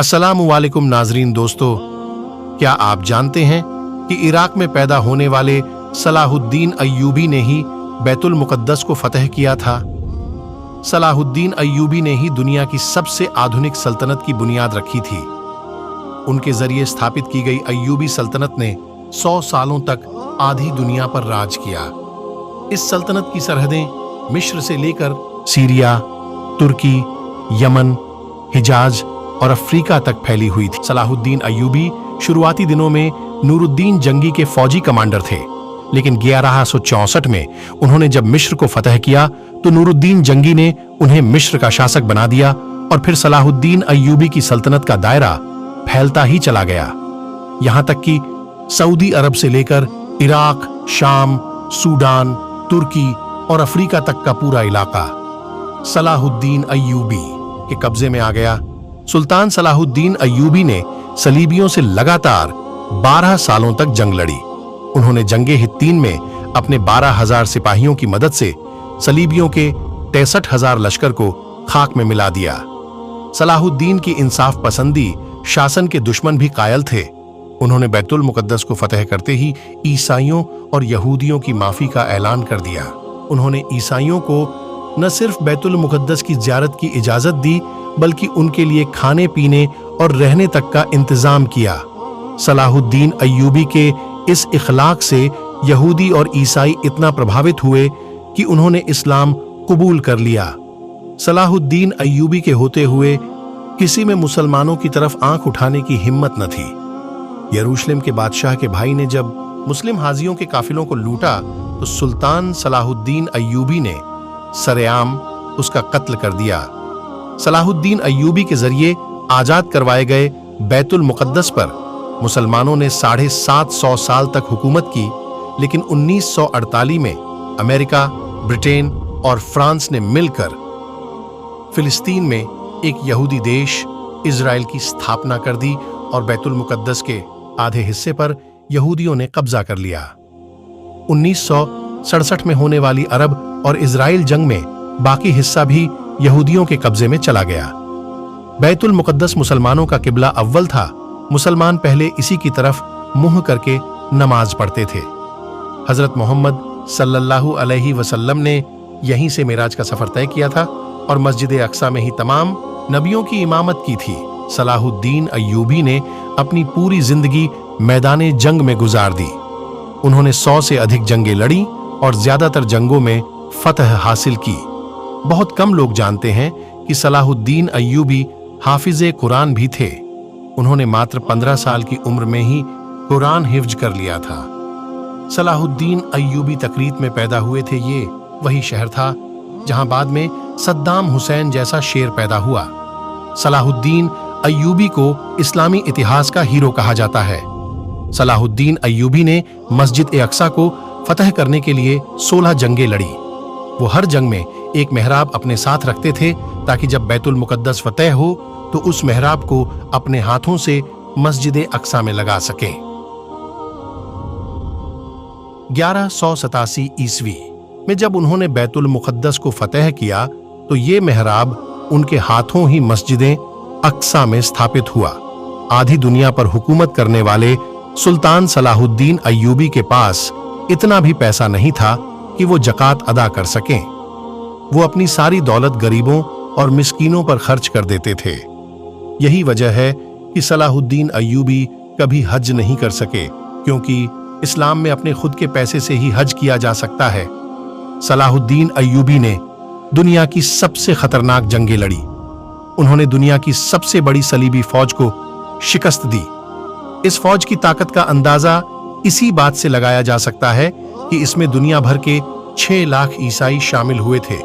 अस्सलामु अलैकुम नाजरीन दोस्तों, क्या आप जानते हैं कि इराक में पैदा होने वाले सलाहुद्दीन अय्यूबी ने ही बैतुल मुक़द्दस को फतह किया था। सलाहुद्दीन अय्यूबी ने ही दुनिया की सबसे आधुनिक सल्तनत की बुनियाद रखी थी। उनके जरिए स्थापित की गई अय्यूबी सल्तनत ने 100 सालों तक आधी दुनिया पर राज किया। इस सल्तनत की सरहदें मिस्र से लेकर सीरिया, तुर्की, यमन, हिजाज और अफ्रीका तक फैली हुई थी। सलाहुद्दीन अय्यूबी शुरुआती दिनों में नूरुद्दीन जंगी के फौजी कमांडर थे, लेकिन 1164 में उन्होंने जब मिस्र को फतह किया तो नूरुद्दीन जंगी ने उन्हें मिस्र का शासक बना दिया और फिर सलाहुद्दीन अय्यूबी की सल्तनत का दायरा फैलता ही चला गया, यहां तक कि सऊदी अरब से लेकर इराक, शाम, सूडान, तुर्की और अफ्रीका तक का पूरा इलाका सलाहुद्दीन अय्यूबी के कब्जे में आ गया। सुल्तान सलाहुद्दीन अय्यूबी ने सलीबियों से लगातार 12 सालों तक जंग लड़ी। उन्होंने जंगे हित्तीन में अपने 12,000 सिपाहियों की मदद से सलीबियों के 63,000 लश्कर को खाक में मिला दिया। सलाहुद्दीन की इंसाफ पसंदी शासन के दुश्मन भी कायल थे। उन्होंने बैतुल मुक़द्दस को फतह करते ही ईसाइयों और यहूदियों की माफी का ऐलान कर दिया। उन्होंने ईसाइयों को न सिर्फ बैतुल मुक़द्दस की ज़ियारत की इजाज़त दी, बल्कि उनके लिए खाने पीने और रहने तक का इंतजाम किया। सलाहुद्दीन अय्यूबी के इस इखलाक से यहूदी और ईसाई इतना प्रभावित हुए कि उन्होंने इस्लाम कबूल कर लिया। सलाहुद्दीन अय्यूबी के होते हुए किसी में मुसलमानों की तरफ आंख उठाने की हिम्मत न थी। यरूशलेम के बादशाह के भाई ने जब मुस्लिम हाजियों के काफिलों को लूटा तो सुल्तान सलाहुद्दीन अय्यूबी ने सरेआम उसका कत्ल कर दिया। सलाहुद्दीन अय्यूबी के जरिए आजाद करवाए गए बैतुल मुक़द्दस पर मुसलमानों ने 750 साल तक हुकूमत की, लेकिन 1948 में अमेरिका, ब्रिटेन और फ्रांस ने मिलकर फिलिस्तीन में एक यहूदी देश इजराइल की स्थापना कर दी और बैतुल मुक़द्दस के आधे हिस्से पर यहूदियों ने कब्जा कर लिया। 1967 में होने वाली अरब और इजराइल जंग में बाकी हिस्सा भी यहूदियों के कब्जे में चला गया। बैतुल मुक़द्दस मुसलमानों का किबला अव्वल था। मुसलमान पहले इसी की तरफ मुंह करके नमाज पढ़ते थे। हजरत मोहम्मद सल्लल्लाहु अलैहि वसल्लम ने यहीं से मेराज का सफर तय किया था और मस्जिद अक्सा में ही तमाम नबियों की इमामत की थी। सलाहुद्दीन अय्यूबी ने अपनी पूरी जिंदगी मैदाने जंग में गुजार दी। उन्होंने 100 से अधिक जंगें लड़ी और ज्यादातर जंगों में फतह हासिल की। बहुत कम लोग जानते हैं कि सलाहुद्दीन अय्यूबी हाफिज़े कुरान भी थे। उन्होंने मात्र 15 साल की उम्र में ही कुरान हिफ्ज कर लिया था। सलाहुद्दीन अय्यूबी तकरीत में पैदा हुए थे। ये वही शहर था जहां बाद में सद्दाम हुसैन जैसा शेर पैदा हुआ। सलाहुद्दीन अय्यूबी को इस्लामी इतिहास का हीरो कहा जाता है। सलाहुद्दीन अय्यूबी ने मस्जिद अक्सा को फतह करने के लिए 16 जंगें लड़ी। वो हर जंग में एक मेहराब अपने साथ रखते थे ताकि जब बैतुल मुक़द्दस फतह हो तो उस मेहराब को अपने हाथों से मस्जिद अक्सा में लगा सकें। 1187 ईस्वी में जब उन्होंने बैतुल मुक़द्दस को फतह किया तो ये मेहराब उनके हाथों ही मस्जिद अक्सा में स्थापित हुआ। आधी दुनिया पर हुकूमत करने वाले सुल्तान सलाहुद्दीन अय्यूबी के पास इतना भी पैसा नहीं था कि वो ज़कात अदा कर सकें। वो अपनी सारी दौलत गरीबों और मिस्कीनों पर खर्च कर देते थे। यही वजह है कि सलाहुद्दीन अय्यूबी कभी हज नहीं कर सके, क्योंकि इस्लाम में अपने खुद के पैसे से ही हज किया जा सकता है। सलाहुद्दीन अय्यूबी ने दुनिया की सबसे खतरनाक जंगें लड़ी। उन्होंने दुनिया की सबसे बड़ी सलीबी फौज को शिकस्त दी। इस फौज की ताकत का अंदाजा इसी बात से लगाया जा सकता है कि इसमें दुनिया भर के 6 लाख ईसाई शामिल हुए थे।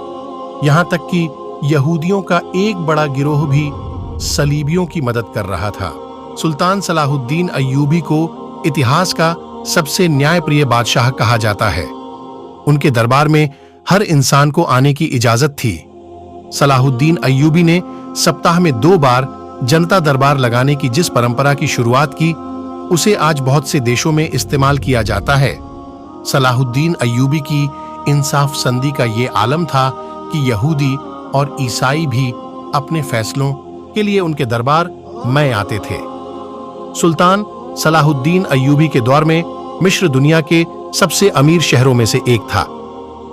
यहां तक कि यहूदियों का एक बड़ा गिरोह भी सलीबियों की मदद कर रहा था। सुल्तान सलाहुद्दीन अय्यूबी को इतिहास का सबसे न्यायप्रिय बादशाह कहा जाता है। उनके दरबार में हर इंसान को आने की इजाजत थी। सलाहुद्दीन अय्यूबी ने सप्ताह में 2 बार जनता दरबार लगाने की जिस परंपरा की शुरुआत की, उसे आज बहुत से देशों में इस्तेमाल किया जाता है। सलाहुद्दीन अय्यूबी की इंसाफ संदी का ये आलम था कि यहूदी और ईसाई भी अपने फैसलों के लिए उनके दरबार मैं आते थे। सुल्तान सलाहुद्दीन अय्यूबी के दौर में मिस्र दुनिया के सबसे अमीर शहरों में से एक था।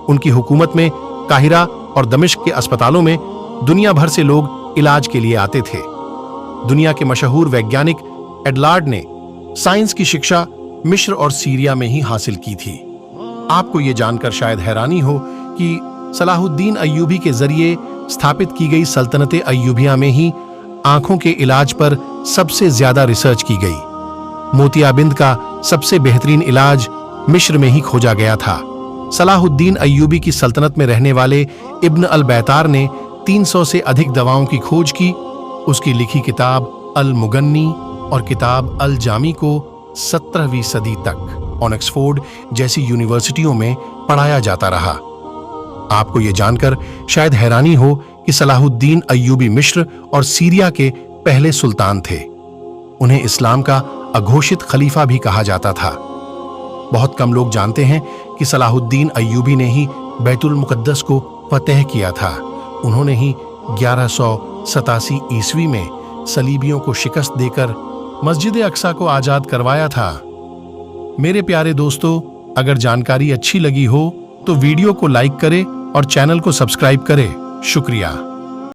उनकी हुकूमत में काहिरा और दमिश्क के अस्पतालों में दुनिया भर से लोग इलाज के लिए आते थे। दुनिया के मशहूर वैज्ञानिक एडलार्ड ने साइंस की शिक्षा मिस्र और सीरिया में ही हासिल की थी। आपको यह जानकर शायद हैरानी हो कि सलाहुद्दीन अय्यूबी के जरिए स्थापित की गई सल्तनत अय्यूबिया में ही आंखों के इलाज पर सबसे ज्यादा रिसर्च की गई। मोतियाबिंद का सबसे बेहतरीन इलाज मिस्र में ही खोजा गया था। सलाहुद्दीन अय्यूबी की सल्तनत में रहने वाले इब्न अल बैतार ने 300 से अधिक दवाओं की खोज की। उसकी लिखी किताब अल मुगन्नी और किताब अल जामी को 17वीं सदी तक ऑक्सफोर्ड जैसी यूनिवर्सिटियों में पढ़ाया जाता रहा। आपको यह जानकर शायद हैरानी हो कि सलाहुद्दीन अय्यूबी मिस्र और सीरिया के पहले सुल्तान थे। उन्हें इस्लाम का अघोषित खलीफा भी कहा जाता था। बहुत कम लोग जानते हैं कि सलाहुद्दीन अय्यूबी ने ही बैतुल मुकद्दस को फतेह किया था। उन्होंने ही 1187 ईस्वी में सलीबियों को शिकस्त देकर मस्जिद अक्सा को आजाद करवाया था। मेरे प्यारे दोस्तों, अगर जानकारी अच्छी लगी हो तो वीडियो को लाइक करें और चैनल को सब्सक्राइब करें। शुक्रिया।